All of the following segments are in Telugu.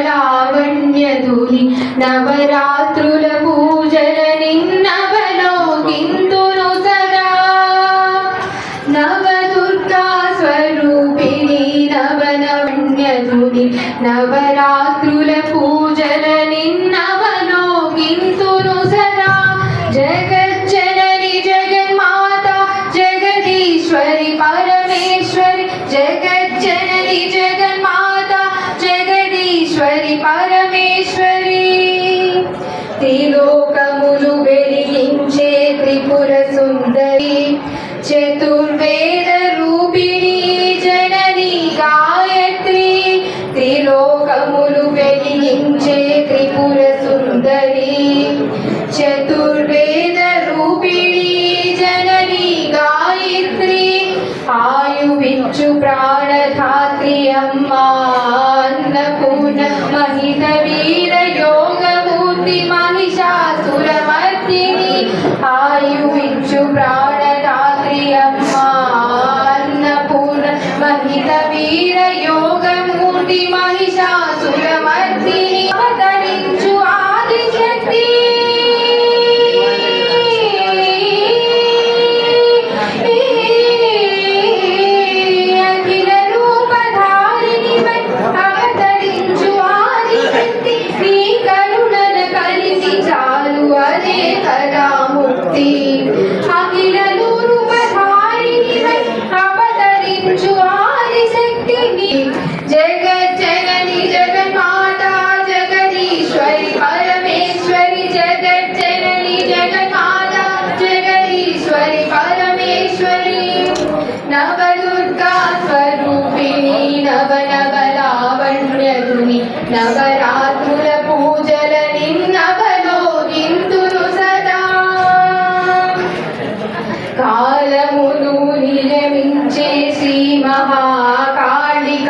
లావణ్యధుని నవరాత్రుల పూజల నిన్నవలోకింతును సదా నవదుర్గా స్వరూపిణి నవలావణ్యధుని నవరాత్రుల పూజల నిన్నవలోకింతును సదా జగజ్జనని జగన్మాత జగదీశ్వరి పరమేశ్వరి జగజ్జనని జగన్మాత జగదీశ్వరి పరమేశ్వరి త్రిలోకములు వెలిగించే త్రిపుర సుందరి చతుర్వేద రూపిణి జనని గాయత్రి త్రిలోకములు వెలిగించే త్రిపుర సుందరి చతుర్వేద రూపిణి జనని గాయత్రి ఆయువిచ్చు ప్రాణధాత్రి అమ్మా అన్నపూర్ణ మహిత వీర యోగమూర్తి మహిషాసురమర్దిని ఆయువిచ్చు ప్రాణధాత్రి అమ్మా అన్నపూర్ణ మహిత వీర యోగమూర్తి మహిషాసురమర్దిని అవతరించు ఆదిశక్తి అఖిలలు రూపధారిణి అవతరించు ఆదిశక్తిని జగజ్జనని జగన్మాత జగదీశ్వరి పరమేశ్వరి జగజ్జనని జగన్మాత జగదీశ్వరి పరమేశ్వరి నవదుర్గా స్వరూపిణి నవలావణ్యధుని నవరాత్రుల పూజల నిన్నవలోకింతును సదా కాలమును నియమించే శ్రీ మహాకాళిక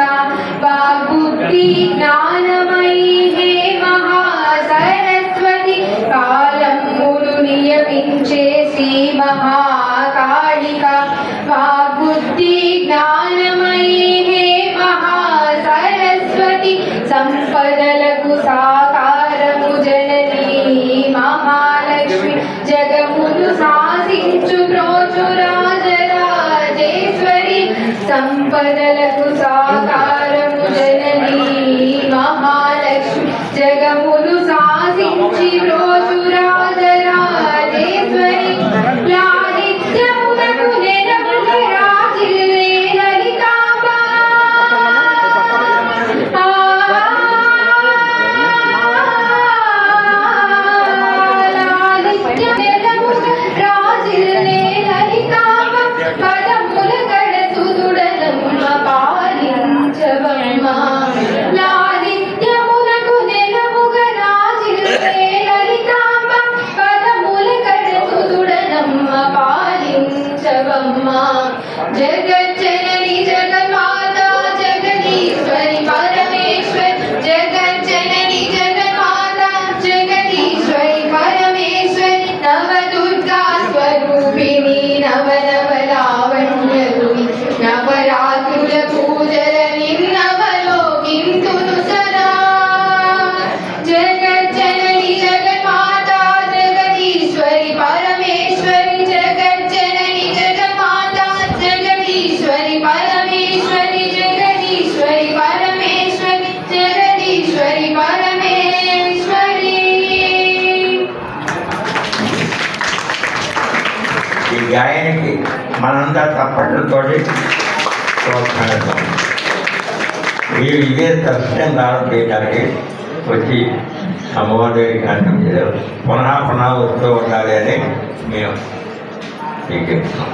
వాగ్బుద్ధి జ్ఞానమయీ హే మహాసరస్వతి కాలమును నియమించే శ్రీ మహాకాళిక వాగ్బుద్ధి జ్ఞానమయీ హే మహాసరస్వతి సంపదలకు సాకారము జననీ మహాలక్ష్మి జగమును శాసించు రాజరాజేశ్వరి సంపదలకు సాకారము జననీ మహాలక్ష్మి జగమును శాసించి రాజరాజేశ్వరి లాలిత్యమునకు నెరముగ రాజిల్లే లలితాంబ రాజిల్లే లలితాంబ పదముల కడసుదుడనమ్మ పాలించవమ్మ లాలిత్యమునకు నెలముగ రాజిల్లే లలితాంబ పదముల కడసుదుడనమ్మ పాలించవమ్మ జగజ్జనని జగన్మాత జగదీశ్వరి పరమేశ్వరి జగజ్జనని జగన్మాత జగదీశ్వరి పరమేశ్వరి నవదుర్గా స్వరూపిణి నవలావణ్యధుని నవరాత్రుల పూజల నిన్నవలోకింతును సదా జగజ్జనని జగన్మాత జగదీశ్వరి పరమేశ్వరి జగజ్జనని జగన్మాత జగదీశ్వరి పరమేశ్వరి జగదీశ్వరి పరమేశ్వరి జగదీశ్వరి పరమేశ్వరి. ఈ గాయనికి మనంతా తప్పట్లతో ప్రోత్సాహిస్తాం. మీరు ఇదే దర్శనం దానం చేయడానికి వచ్చి అమ్మవారి కంఠం చేశారు. పునః పునః వస్తూ ఉండాలి అని మేము మీకు చెప్తున్నాం.